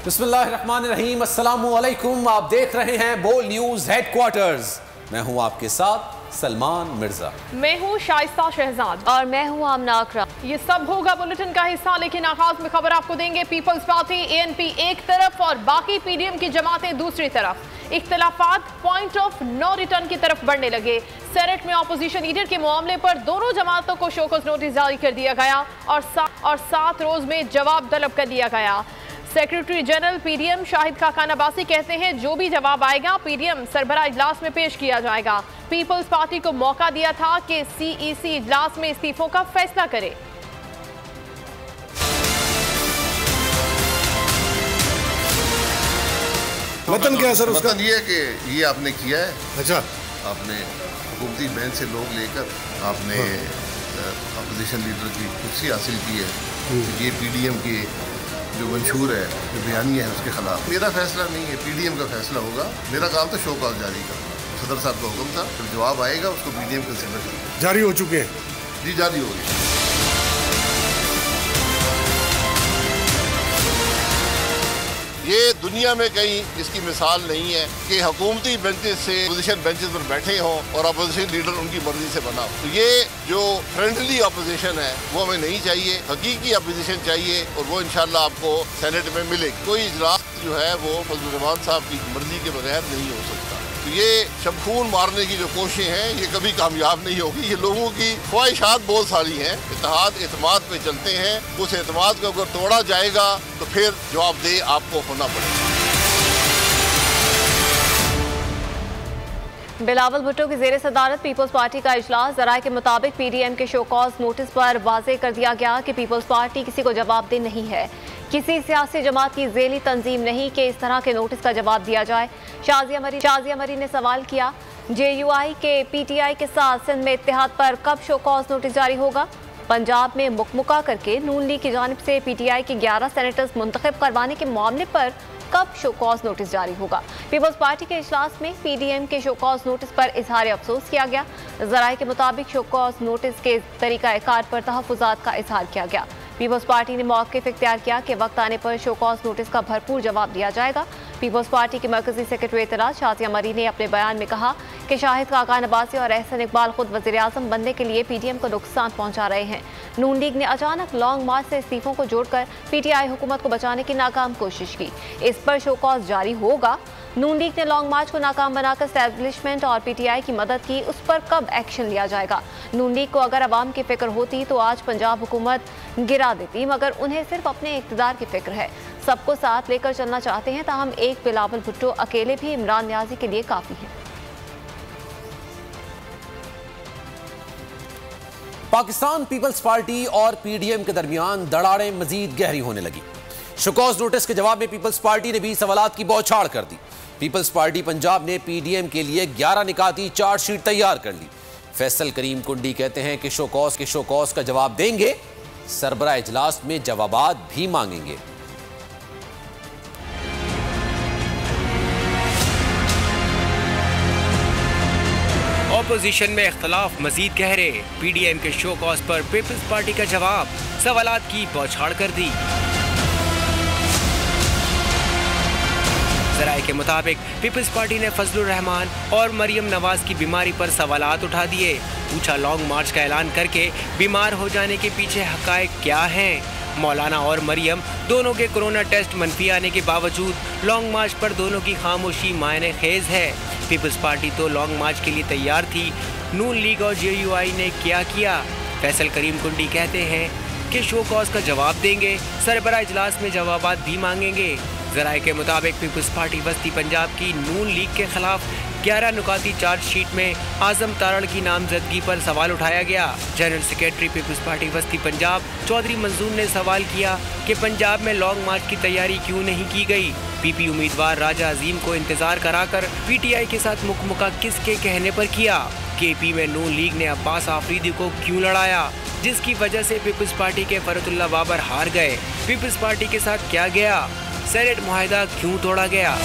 बिस्मिल्लाहिर्रहमानिर्रहीम, अस्सलामु अलैकुम। आप देख रहे हैं बोल न्यूज हेडक्वार्टर्स। मैं हूं आपके साथ सलमान मिर्जा। मैं हूं शाइस्ता शहजाद और मैं हूं आमना अकरम। ये सब होगा बुलेटिन का हिस्सा, लेकिन आगाज में खबर आपको देंगे। पीपल्स पार्टी ANP एक तरफ और बाकी PDM की जमातें दूसरी तरफ। इख्तिलाफात पॉइंट ऑफ नो रिटर्न की तरफ बढ़ने लगे। सेनेट में ऑपोजिशन लीडर के मामले पर दोनों जमातों को शोकॉज नोटिस जारी कर दिया गया और 7 रोज में जवाब तलब कर दिया गया। Secretary general PDM Shahid Khaqan Abbasi कहते हैं जो भी जवाब आएगा PDM सरबराह इजलास में पेश किया जाएगा। पीपल्स पार्टी को मौका दिया था कि CEC इजलास में इस्तीफों का फैसला करे। वतन क्या है सर उसका? वतन ये है कि ये आपने किया है। अच्छा, आपने हुकूमती बेंच से लोग लेकर आपने अपोजिशन लीडर की कुर्सी हासिल की है। ये PDM की जो मंशूर है, जो बयानी है, उसके खिलाफ मेरा फैसला नहीं है, PDM का फैसला होगा। मेरा काम तो शो कॉज जारी करना, सदर साहब का हुक्म था। फिर जवाब आएगा उसको PDM कंसिडर करेगा। जारी हो चुके हैं? जी जारी हो गई। ये दुनिया में कहीं इसकी मिसाल नहीं है कि हुकूमती बेंचेस से अपोजिशन बेंचेस पर बैठे हों और अपोजिशन लीडर उनकी मर्जी से बना हो। तो ये जो फ्रेंडली अपोजिशन है वो हमें नहीं चाहिए, हकीकी अपोजिशन चाहिए और वो इंशाल्लाह आपको सेनेट में मिलेगी। कोई इजलास जो है वो फजलुर रहमान साहब की मर्जी के बगैर नहीं हो सकता। तो ये शमखून मारने की जो कोशिशें हैं ये कभी कामयाब नहीं होगी। ये लोगों की ख्वाहिशात बहुत सारी हैं। इत्तेहाद एतमाद पे चलते हैं, उस एतमाद को अगर तोड़ा जाएगा तो फिर जवाबदेह आपको होना पड़ेगा। बिलावल भुट्टो की जेर सदारत पीपल्स पार्टी का इजलास। जराये के मुताबिक PDM के शोकॉज नोटिस पर वाज़ेह कर दिया गया कि पीपल्स पार्टी किसी को जवाबदेह नहीं है, किसी सियासी जमात की ज़ेली तंजीम नहीं कि इस तरह के नोटिस का जवाब दिया जाए। शाजिया मरी ने सवाल किया, JUI के PTI के साथ सिंध में इत्तेहाद पर कब शोकॉज नोटिस जारी होगा? पंजाब में मुकमुका करके नून लीग की जानिब से PTI के 11 सेनेटर्स मुंतखब करवाने के मामले पर कब शोकॉज नोटिस जारी होगा? पीपल्स पार्टी के इजलास में PDM के शोकॉज नोटिस पर इजहार अफसोस किया गया। जराये के मुताबिक शोकॉज नोटिस के तरीक़ाकार पर तहफ़्फ़ुज़ात का इजहार किया गया। पीपल्स पार्टी ने मौक़िफ़ इख्तियार किया कि वक्त आने पर शोकॉज नोटिस का भरपूर जवाब दिया जाएगा। पीपल्स पार्टी के मरकज़ी सेक्रेटरी इत्तलात शाजिया मरी ने अपने बयान में कहा कि शाहिद खाकान अब्बासी और एहसन इकबाल खुद वज़ीर-ए-आज़म बनने के लिए PDM को नुकसान पहुँचा रहे हैं। नून लीग ने अचानक लॉन्ग मार्च से इस्तीफों को जोड़कर PTI हुकूमत को बचाने की नाकाम कोशिश की। इस पर शोकॉज जारी होगा। नून लीग ने लॉन्ग मार्च को नाकाम बनाकर एस्टैब्लिशमेंट और PTI की मदद की, उस पर कब एक्शन लिया जाएगा? नून लीग को अगर अवाम की फिक्र होती तो आज पंजाब हुकूमत गिरा देती, मगर उन्हें सिर्फ अपने इक़्तिदार की फिक्र है। सबको साथ लेकर चलना चाहते हैं, ताहम एक बिलावल भुट्टो अकेले भी इमरान न्याजी के लिए काफ़ी है। पाकिस्तान पीपल्स पार्टी और PDM के दरमियान दरारें मजीद गहरी होने लगी। शोकॉज नोटिस के जवाब में पीपल्स पार्टी ने भी सवालात की बौछार कर दी। पीपल्स पार्टी पंजाब ने PDM के लिए 11 निकाती चार्जशीट तैयार कर ली। फैसल करीम कुंडी कहते हैं कि शोकॉज का जवाब देंगे, सरबराह इजलास में जवाबात भी मांगेंगे। ऑपोजिशन में इख्तलाफ मजीद गहरे। PDM के शोकॉज पर पीपल्स पार्टी का जवाब, सवालात की बौछार कर दी। जराये के मुताबिक पीपल्स पार्टी ने फजलुर रहमान और मरियम नवाज की बीमारी पर सवालात उठा दिए। पूछा, लॉन्ग मार्च का ऐलान करके बीमार हो जाने के पीछे हकायक क्या हैं? मौलाना और मरियम दोनों के कोरोना टेस्ट मनफी आने के बावजूद लॉन्ग मार्च पर दोनों की खामोशी मायने खेज है। पीपल्स पार्टी तो लॉन्ग मार्च के लिए तैयार थी, नून लीग और JUI ने क्या किया? फैसल करीम कुंडी कहते हैं कि शोकॉज का जवाब देंगे, सरबराह इजलास में जवाबात भी मांगेंगे। जराये के मुताबिक पीपल्स पार्टी वस्ती पंजाब की नून लीग के खिलाफ 11 नुकाती चार्जशीट में आजम तारड़ की नामजदगी पर सवाल उठाया गया। जनरल सेक्रेटरी पीपल्स पार्टी वस्ती पंजाब चौधरी मंजूर ने सवाल किया कि पंजाब में लॉन्ग मार्च की तैयारी क्यों नहीं की गई? PP उम्मीदवार राजा अजीम को इंतजार कराकर PTI के साथ मुकमुका किसके कहने पर किया? KP में नून लीग ने अब्बास आफरीदी को क्यों लड़ाया, जिसकी वजह से पीपल्स पार्टी के फरतुल्लाह बाबर हार गए? पीपल्स पार्टी के साथ क्या गया? सेनेट मुआहिदा क्यों तोड़ा गया?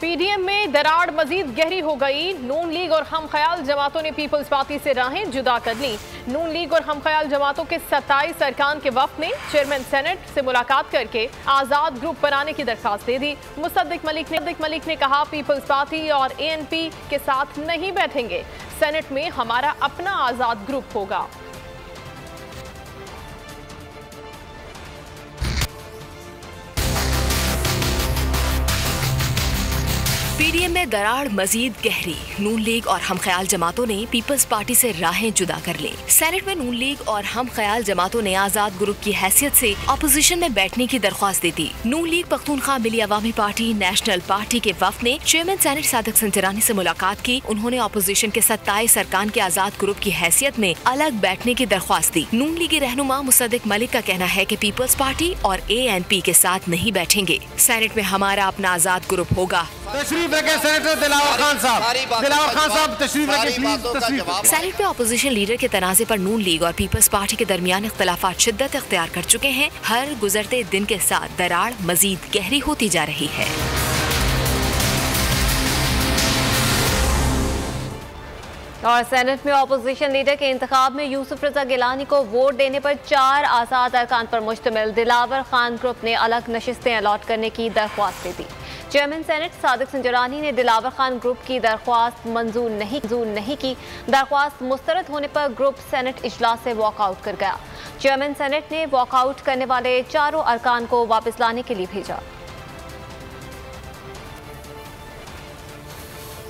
पीडीएम में दरार मजीद गहरी हो गई। नून लीग और हम ख्याल जमातों ने पीपल्स पार्टी से राहें जुदा कर ली। नून लीग और हम ख्याल जमातों के 27 अरकान के वफ्द ने चेयरमैन सेनेट से मुलाकात करके आज़ाद ग्रुप बनाने की दरख्वास्त दे दी। मुसद्दिक मलिक ने कहा पीपल्स पार्टी और एएनपी के साथ नहीं बैठेंगे, सेनेट में हमारा अपना आज़ाद ग्रुप होगा। पीडीएम में दरार मजीद गहरी। नून लीग और हम ख्याल जमातों ने पीपल्स पार्टी से राहें जुदा कर ली। सेनेट में नून लीग और हम ख्याल जमातों ने आजाद ग्रुप की हैसियत से अपोजिशन में बैठने की दरख्वास्त दी थी। नून लीग पख्तूनख्वा मिली अवामी पार्टी नेशनल पार्टी के वफ्द ने चेयरमैन सेनेट सादिक संजरानी से मुलाकात की। उन्होंने अपोजिशन के 27 अरकान के आजाद ग्रुप की हैसियत में अलग बैठने की दरख्वास्त दी। नून लीग के रहनुमा मुसद्दिक मलिक का कहना है कि पीपल्स पार्टी और एएनपी के साथ नहीं बैठेंगे, सेनेट में हमारा अपना आजाद ग्रुप होगा। तशरीफ रखें सेनेटर दिलावर खान साहब तशरीफ रखें प्लीज। सेनेट में अपोजिशन लीडर के तनाज़े पर नून लीग और पीपल्स पार्टी के दरमियान इख्तलाफात शिद्दत इख्तियार कर चुके हैं। हर गुजरते दिन के साथ दरार मजीद गहरी होती जा रही है। और सेनेट में अपोजिशन लीडर के इंतखाब में यूसुफ रजा गिलानी को वोट देने पर 4 आज़ाद अरकान पर मुश्तमिल दिलावर खान ग्रुप ने अलग नशिस्तें अलॉट करने की दरख्वास्त दी। चेयरमैन सेनेट सादिक संजरानी ने दिलावर खान ग्रुप की दरख्वास्त मंजूर नहीं की। दरख्वास्त मुस्तरद होने पर ग्रुप सेनेट इजलास से वॉकआउट कर गया। चेयरमैन सेनेट ने वॉकआउट करने वाले 4 अरकान को वापस लाने के लिए भेजा।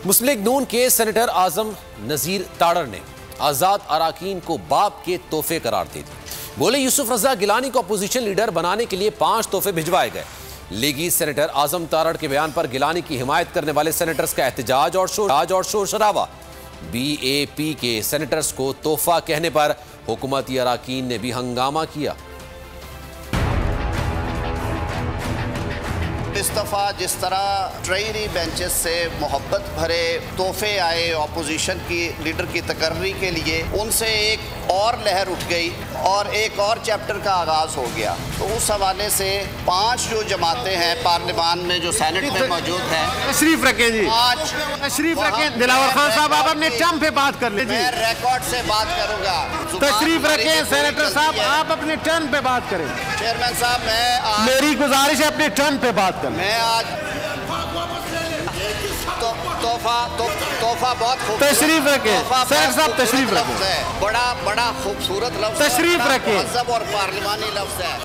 मुस्लिम लीग नून के सेनेटर आजम नजीर ताड़र ने आजाद अराकीन को बाप के तोहफे करार दे दिए। बोले यूसुफ रजा गिलानी को अपोजिशन लीडर बनाने के लिए 5 तोहफे भिजवाए गए। लीगी सेनेटर आजम ताड़र के बयान पर गिलानी की हिमायत करने वाले सेनेटर्स का एहतजाज और शोर शराबा। बीएपी के सेनेटर्स को तोहफा कहने पर हुकूमती अराकीन ने भी हंगामा किया। इस दफ़ा जिस तरह ट्रेरी बेंचेस से मोहब्बत भरे तोहफे आए अपोजिशन की लीडर की तकर्री के लिए, उनसे एक और लहर उठ गई और एक और चैप्टर का आगाज़ हो गया। तो उस हवाले से 5 जो जमातें हैं पार्लियामान में जो सेनेट में मौजूद हैं, तशरीफ रखें जी, 5 तशरीफ रखें। दिलावर खान साहब आप अपने टर्न पे बात कर लीजिए। मैं रिकॉर्ड से बात करूंगा। तशरीफ रखें सेनेटर साहब, आप अपने टर्न पे बात करें। चेयरमैन साहब, मैं मेरी गुजारिश है अपने टर्न पे बात करें। मैं आज तोहफा बहुत खूबसूरत, तशरीफ रखें सेनेटर साहब, तशरीफ रखें। बड़ा खूबसूरत लफ्ज़, तशरीफ रखें, महज़ब और पार्लिमानी लफ्ज़ है।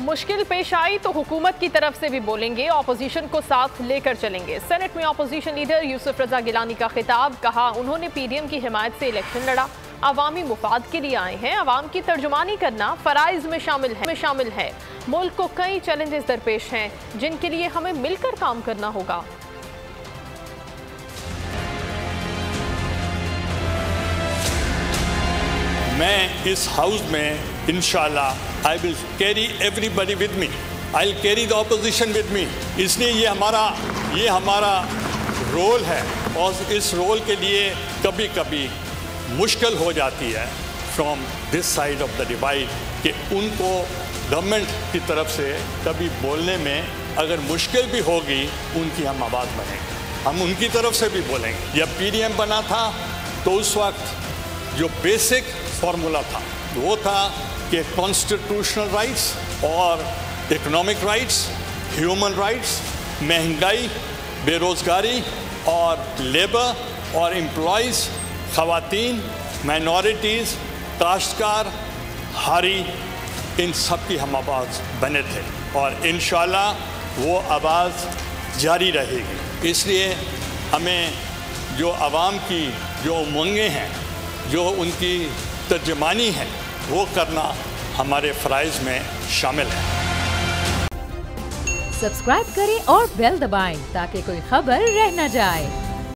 मुश्किल पेश आई तो हुकूमत की तरफ से भी बोलेंगे, ऑपोजिशन को साथ लेकर चलेंगे। सेनेट में ऑपोजिशन लीडर यूसुफ रजा गिलानी का खिताब। कहा उन्होंने पीडीएम की हिमायत से इलेक्शन लड़ा, अवामी मुफाद के लिए आए हैं। अवाम की तर्जुमानी करना फराइज में शामिल है। मुल्क को कई चैलेंजेस दरपेश हैं जिनके लिए हमें मिलकर काम करना होगा। मैं इस हाउस में इंशाल्लाह I will carry everybody with me, I will carry the opposition with me. इसलिए ये हमारा रोल है और इस रोल के लिए कभी कभी मुश्किल हो जाती है from this side of the divide कि उनको गवर्नमेंट की तरफ से कभी बोलने में अगर मुश्किल भी होगी, उनकी हम आवाज़ बनेंगे, हम उनकी तरफ से भी बोलेंगे। जब पीडीएम बना था तो उस वक्त जो बेसिक फार्मूला था वो था कि कॉन्स्टिट्यूशनल राइट्स और इकोनॉमिक राइट्स, ह्यूमन राइट्स, महंगाई, बेरोज़गारी और लेबर और एम्प्लॉयज़, ख़वातीन, माइनॉरिटीज़, काश्तकार, हारी, इन सब की हम आवाज़ बने थे और इंशाल्लाह वो आवाज़ जारी रहेगी। इसलिए हमें जो आवाम की जो उमंगें हैं, जो उनकी तर्जमानी है, वो करना हमारे फ़राइज़ में शामिल है। सब्सक्राइब करें और बेल दबाएं ताकि कोई खबर रह न जाए।